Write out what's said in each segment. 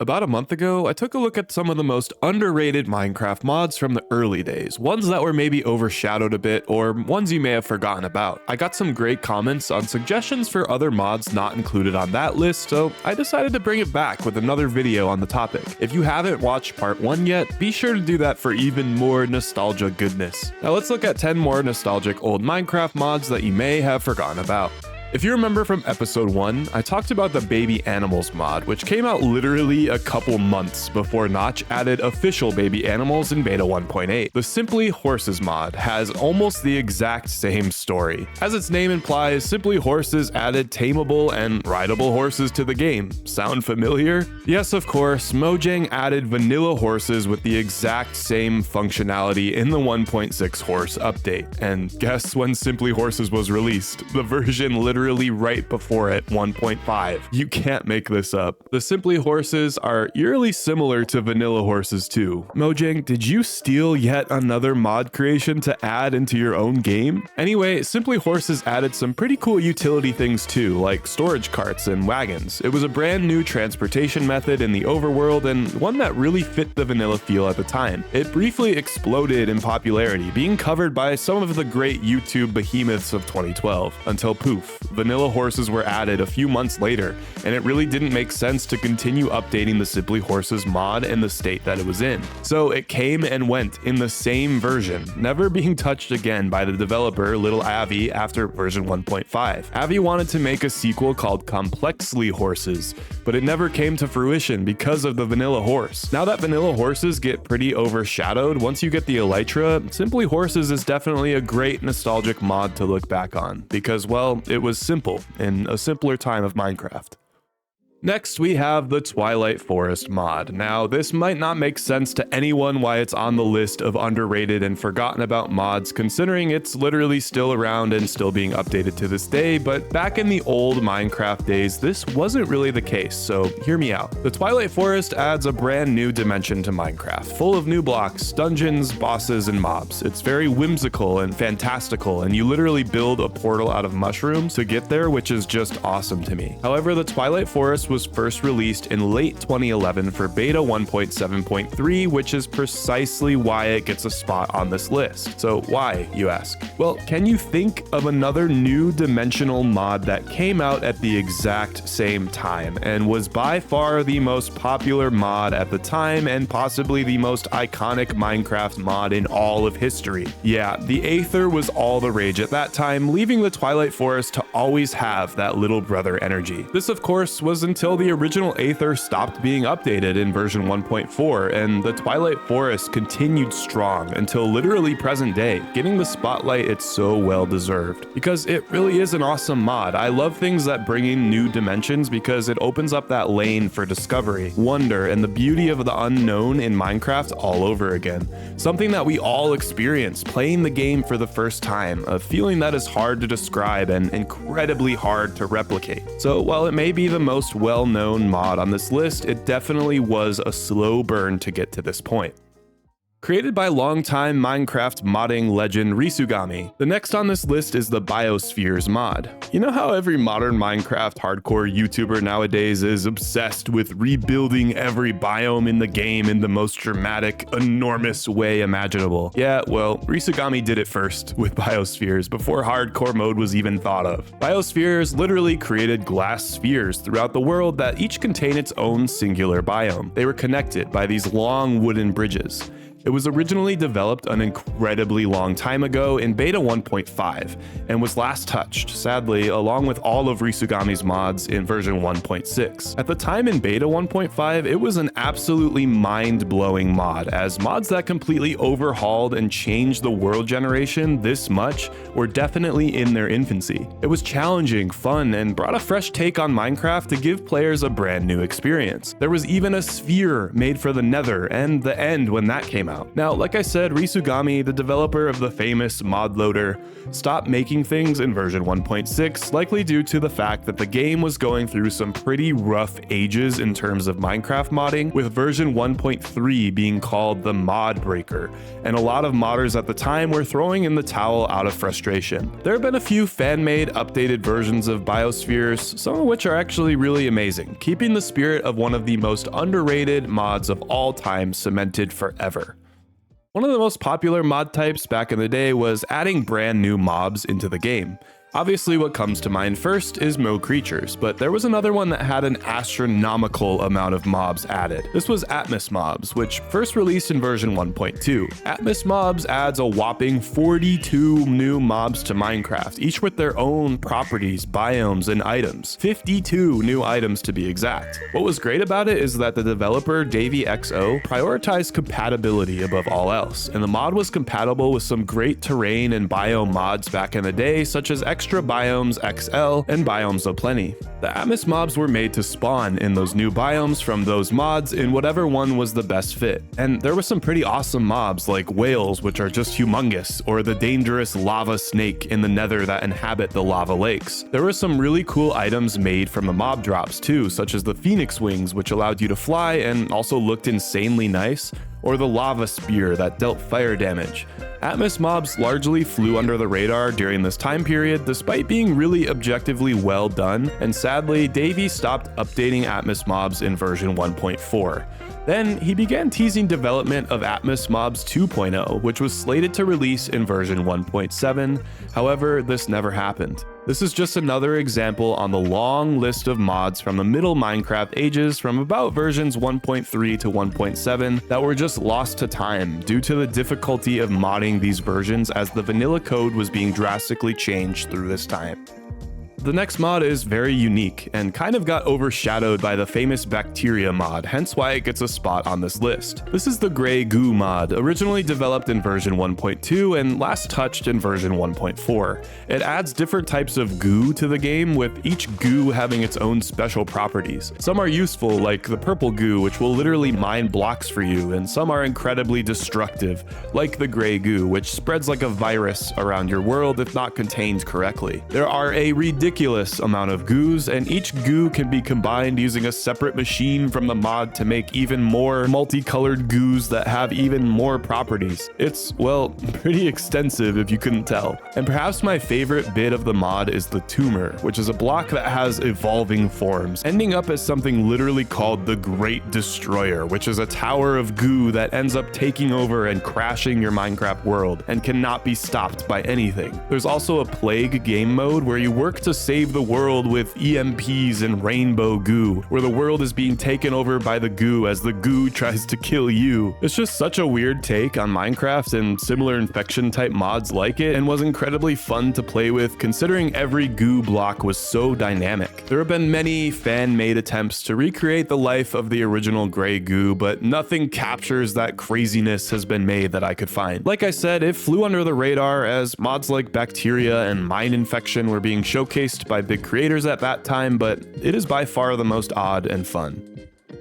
About a month ago, I took a look at some of the most underrated Minecraft mods from the early days, ones that were maybe overshadowed a bit, or ones you may have forgotten about. I got some great comments on suggestions for other mods not included on that list, so I decided to bring it back with another video on the topic. If you haven't watched part 1 yet, be sure to do that for even more nostalgia goodness. Now let's look at 10 more nostalgic old Minecraft mods that you may have forgotten about. If you remember from episode 1, I talked about the Baby Animals mod, which came out literally a couple months before Notch added official baby animals in beta 1.8. The Simply Horses mod has almost the exact same story. As its name implies, Simply Horses added tameable and rideable horses to the game. Sound familiar? Yes, of course, Mojang added vanilla horses with the exact same functionality in the 1.6 horse update. And guess when Simply Horses was released? The version literally right before it, 1.5. You can't make this up. The Simply Horses are eerily similar to vanilla horses too. Mojang, did you steal yet another mod creation to add into your own game? Anyway, Simply Horses added some pretty cool utility things too, like storage carts and wagons. It was a brand new transportation method in the overworld and one that really fit the vanilla feel at the time. It briefly exploded in popularity, being covered by some of the great YouTube behemoths of 2012, until poof, vanilla horses were added a few months later, and it really didn't make sense to continue updating the Simply Horses mod in the state that it was in. So it came and went in the same version, never being touched again by the developer Little Avi after version 1.5. Avi wanted to make a sequel called Complexly Horses, but it never came to fruition because of the vanilla horse. Now that vanilla horses get pretty overshadowed, once you get the Elytra, Simply Horses is definitely a great nostalgic mod to look back on, because, well, it was simple in a simpler time of Minecraft. Next, we have the Twilight Forest mod. Now, this might not make sense to anyone why it's on the list of underrated and forgotten about mods, considering it's literally still around and still being updated to this day, but back in the old Minecraft days, this wasn't really the case, so hear me out. The Twilight Forest adds a brand new dimension to Minecraft, full of new blocks, dungeons, bosses, and mobs. It's very whimsical and fantastical, and you literally build a portal out of mushrooms to get there, which is just awesome to me. However, the Twilight Forest was first released in late 2011 for beta 1.7.3, which is precisely why it gets a spot on this list. So why, you ask? Well, can you think of another new dimensional mod that came out at the exact same time and was by far the most popular mod at the time and possibly the most iconic Minecraft mod in all of history? Yeah, the Aether was all the rage at that time, leaving the Twilight Forest to always have that little brother energy. This, of course, was until the original Aether stopped being updated in version 1.4, and the Twilight Forest continued strong until literally present day, getting the spotlight it's so well deserved. Because it really is an awesome mod. I love things that bring in new dimensions because it opens up that lane for discovery, wonder, and the beauty of the unknown in Minecraft all over again. Something that we all experience playing the game for the first time, a feeling that is hard to describe and incredibly hard to replicate. So while it may be the most well-known mod on this list, it definitely was a slow burn to get to this point. Created by longtime Minecraft modding legend Risugami, the next on this list is the Biospheres mod. You know how every modern Minecraft hardcore YouTuber nowadays is obsessed with rebuilding every biome in the game in the most dramatic, enormous way imaginable? Yeah, well, Risugami did it first with Biospheres before hardcore mode was even thought of. Biospheres literally created glass spheres throughout the world that each contain its own singular biome. They were connected by these long wooden bridges. It was originally developed an incredibly long time ago in beta 1.5 and was last touched, sadly, along with all of Risugami's mods in version 1.6. At the time in beta 1.5, it was an absolutely mind-blowing mod, as mods that completely overhauled and changed the world generation this much were definitely in their infancy. It was challenging, fun, and brought a fresh take on Minecraft to give players a brand new experience. There was even a sphere made for the Nether and the End when that came out. Now, like I said, Risugami, the developer of the famous mod loader, stopped making things in version 1.6, likely due to the fact that the game was going through some pretty rough ages in terms of Minecraft modding, with version 1.3 being called the mod breaker, and a lot of modders at the time were throwing in the towel out of frustration. There have been a few fan-made updated versions of Biospheres, some of which are actually really amazing, keeping the spirit of one of the most underrated mods of all time cemented forever. One of the most popular mod types back in the day was adding brand new mobs into the game. Obviously, what comes to mind first is Mo creatures, but there was another one that had an astronomical amount of mobs added. This was Atmosmobs, which first released in version 1.2. Atmosmobs adds a whopping 42 new mobs to Minecraft, each with their own properties, biomes, and items. 52 new items to be exact. What was great about it is that the developer, DavyXO, prioritized compatibility above all else, and the mod was compatible with some great terrain and biome mods back in the day, such as Extra Biomes XL and Biomes Aplenty. The Atmosmobs were made to spawn in those new biomes from those mods in whatever one was the best fit. And there were some pretty awesome mobs like whales, which are just humongous, or the dangerous lava snake in the nether that inhabit the lava lakes. There were some really cool items made from the mob drops too, such as the phoenix wings, which allowed you to fly and also looked insanely nice, or the lava spear that dealt fire damage. Atmosmobs largely flew under the radar during this time period, despite being really objectively well done, and sadly, Davey stopped updating Atmosmobs in version 1.4. Then, he began teasing development of Atmosmobs 2.0, which was slated to release in version 1.7, however, this never happened. This is just another example on the long list of mods from the middle Minecraft ages from about versions 1.3 to 1.7 that were just lost to time due to the difficulty of modding these versions as the vanilla code was being drastically changed through this time. The next mod is very unique and kind of got overshadowed by the famous bacteria mod, hence why it gets a spot on this list. This is the Gray Goo mod, originally developed in version 1.2 and last touched in version 1.4. It adds different types of goo to the game, with each goo having its own special properties. Some are useful, like the purple goo, which will literally mine blocks for you, and some are incredibly destructive, like the Gray Goo, which spreads like a virus around your world if not contained correctly. There are a ridiculous amount of goos, and each goo can be combined using a separate machine from the mod to make even more multicolored goos that have even more properties. It's, well, pretty extensive if you couldn't tell. And perhaps my favorite bit of the mod is the tumor, which is a block that has evolving forms, ending up as something literally called the Great Destroyer, which is a tower of goo that ends up taking over and crashing your Minecraft world and cannot be stopped by anything. There's also a plague game mode where you work to save the world with EMPs and rainbow goo, where the world is being taken over by the goo as the goo tries to kill you. It's just such a weird take on Minecraft and similar infection type mods like it, and was incredibly fun to play with considering every goo block was so dynamic. There have been many fan-made attempts to recreate the life of the original Gray Goo, but nothing captures that craziness has been made that I could find. Like I said, it flew under the radar as mods like bacteria and mine infection were being showcased by big creators at that time, but it is by far the most odd and fun.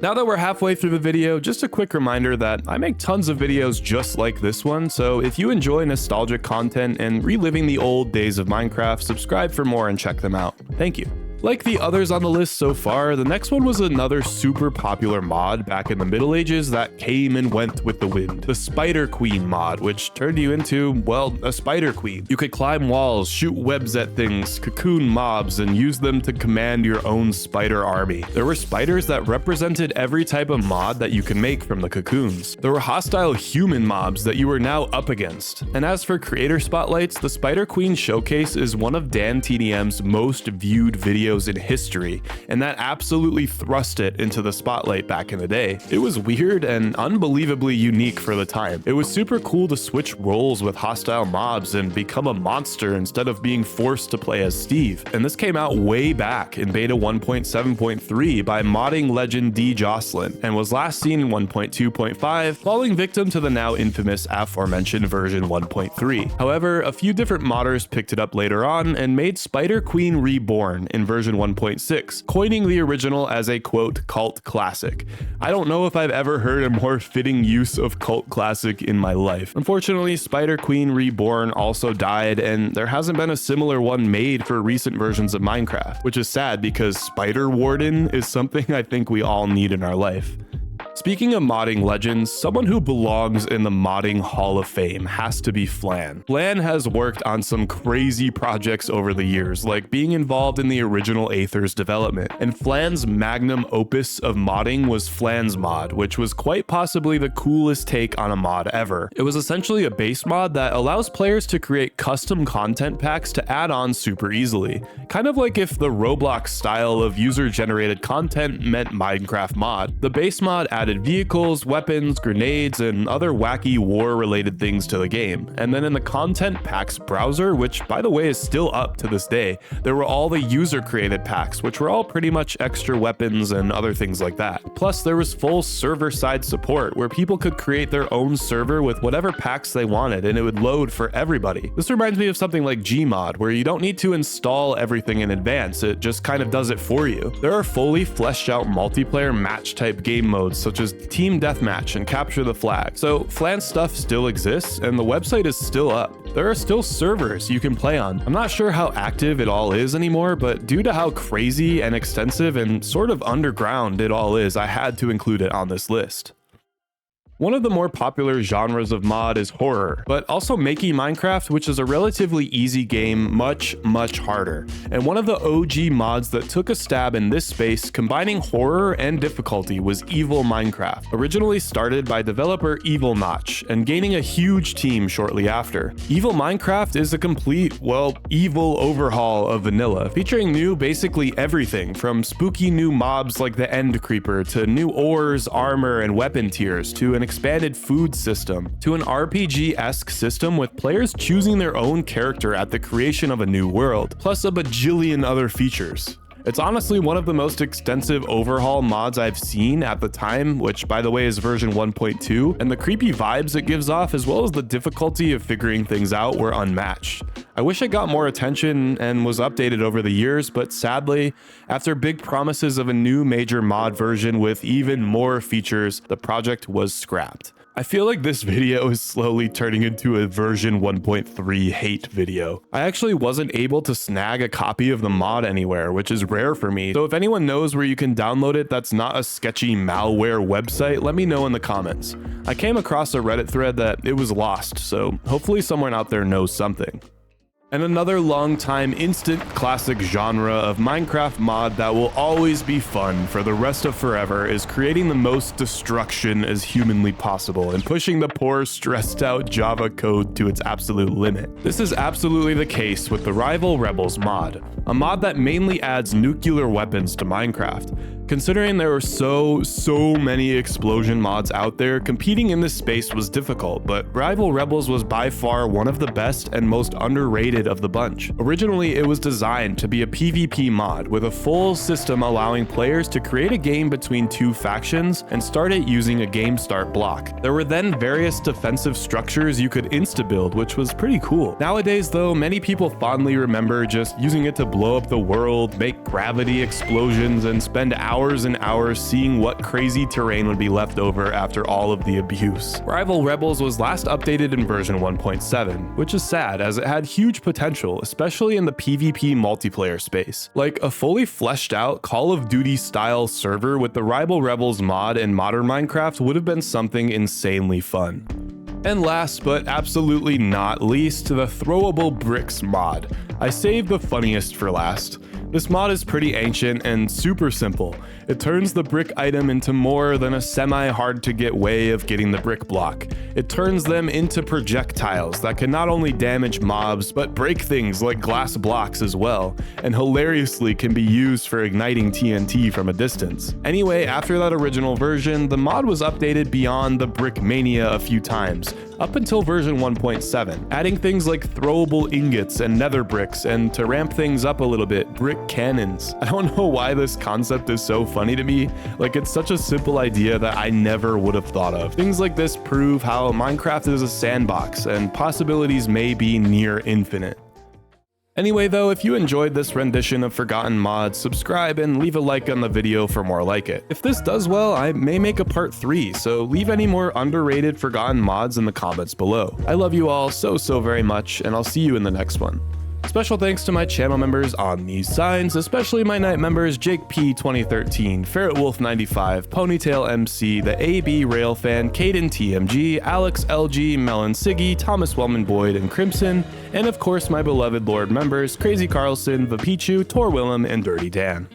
Now that we're halfway through the video, just a quick reminder that I make tons of videos just like this one, so if you enjoy nostalgic content and reliving the old days of Minecraft, subscribe for more and check them out. Thank you. Like the others on the list so far, the next one was another super popular mod back in the Middle Ages that came and went with the wind. The Spider Queen mod, which turned you into, well, a Spider Queen. You could climb walls, shoot webs at things, cocoon mobs, and use them to command your own spider army. There were spiders that represented every type of mod that you can make from the cocoons. There were hostile human mobs that you were now up against. And as for creator spotlights, the Spider Queen Showcase is one of DanTDM's most viewed videos in history, and that absolutely thrust it into the spotlight back in the day. It was weird and unbelievably unique for the time. It was super cool to switch roles with hostile mobs and become a monster instead of being forced to play as Steve. And this came out way back in beta 1.7.3 by modding legend D. Jocelyn, and was last seen in 1.2.5, falling victim to the now infamous aforementioned version 1.3. However, a few different modders picked it up later on and made Spider Queen Reborn in version version 1.6, coining the original as a quote cult classic. I don't know if I've ever heard a more fitting use of cult classic in my life. Unfortunately, Spider Queen Reborn also died, and there hasn't been a similar one made for recent versions of Minecraft, which is sad because Spider Warden is something I think we all need in our life. Speaking of modding legends, someone who belongs in the modding Hall of Fame has to be Flan. Flan has worked on some crazy projects over the years, like being involved in the original Aether's development, and Flan's magnum opus of modding was Flan's mod, which was quite possibly the coolest take on a mod ever. It was essentially a base mod that allows players to create custom content packs to add on super easily, kind of like if the Roblox style of user-generated content meant Minecraft mod. The base mod added vehicles, weapons, grenades, and other wacky war-related things to the game. And then in the content packs browser, which by the way is still up to this day, there were all the user-created packs, which were all pretty much extra weapons and other things like that. Plus, there was full server-side support, where people could create their own server with whatever packs they wanted, and it would load for everybody. This reminds me of something like Gmod, where you don't need to install everything in advance, it just kind of does it for you. There are fully fleshed out multiplayer match-type game modes, such as Team Deathmatch and Capture the Flag. So Flan stuff still exists and the website is still up. There are still servers you can play on. I'm not sure how active it all is anymore, but due to how crazy and extensive and sort of underground it all is, I had to include it on this list. One of the more popular genres of mod is horror, but also making Minecraft, which is a relatively easy game, much harder. And one of the OG mods that took a stab in this space, combining horror and difficulty, was Evil Minecraft. Originally started by developer Evil Notch, and gaining a huge team shortly after. Evil Minecraft is a complete, well, evil overhaul of vanilla, featuring new basically everything, from spooky new mobs like the End Creeper, to new ores, armor, and weapon tiers, to an expanded food system, to an RPG-esque system with players choosing their own character at the creation of a new world, plus a bajillion other features. It's honestly one of the most extensive overhaul mods I've seen at the time, which by the way is version 1.2, and the creepy vibes it gives off as well as the difficulty of figuring things out were unmatched. I wish it got more attention and was updated over the years, but sadly, after big promises of a new major mod version with even more features, the project was scrapped. I feel like this video is slowly turning into a version 1.3 hate video. I actually wasn't able to snag a copy of the mod anywhere, which is rare for me, so if anyone knows where you can download it that's not a sketchy malware website, let me know in the comments. I came across a Reddit thread that it was lost, so hopefully someone out there knows something. And another long-time instant classic genre of Minecraft mod that will always be fun for the rest of forever is creating the most destruction as humanly possible and pushing the poor, stressed-out Java code to its absolute limit. This is absolutely the case with the Rival Rebels mod, a mod that mainly adds nuclear weapons to Minecraft. Considering there were so many explosion mods out there, competing in this space was difficult, but Rival Rebels was by far one of the best and most underrated of the bunch. Originally, it was designed to be a PvP mod with a full system allowing players to create a game between two factions and start it using a game start block. There were then various defensive structures you could insta-build, which was pretty cool. Nowadays though, many people fondly remember just using it to blow up the world, make gravity explosions, and spend hours and hours seeing what crazy terrain would be left over after all of the abuse. Rival Rebels was last updated in version 1.7, which is sad as it had huge potential, especially in the PvP multiplayer space. Like a fully fleshed out Call of Duty style server with the Rival Rebels mod in modern Minecraft would have been something insanely fun. And last but absolutely not least, the Throwable Bricks mod. I saved the funniest for last. This mod is pretty ancient and super simple. It turns the brick item into more than a semi-hard to get way of getting the brick block. It turns them into projectiles that can not only damage mobs, but break things like glass blocks as well, and hilariously can be used for igniting TNT from a distance. Anyway, after that original version, the mod was updated beyond the brick mania a few times, up until version 1.7, adding things like throwable ingots and nether bricks, and to ramp things up a little bit, brick cannons. I don't know why this concept is so funny to me, like it's such a simple idea that I never would have thought of. Things like this prove how Minecraft is a sandbox and possibilities may be near infinite. Anyway though, if you enjoyed this rendition of Forgotten Mods, subscribe and leave a like on the video for more like it. If this does well, I may make a part 3, so leave any more underrated Forgotten Mods in the comments below. I love you all so very much, and I'll see you in the next one. Special thanks to my channel members on these signs, especially my night members Jake P 2013, Ferret Wolf 95, Ponytail MC, the AB Railfan, Caden TMG, Alex LG, Melon Siggy, Thomas Wellman Boyd, and Crimson, and of course my beloved Lord members Crazy Carlson, Vapichu, Tor Willem, and Dirty Dan.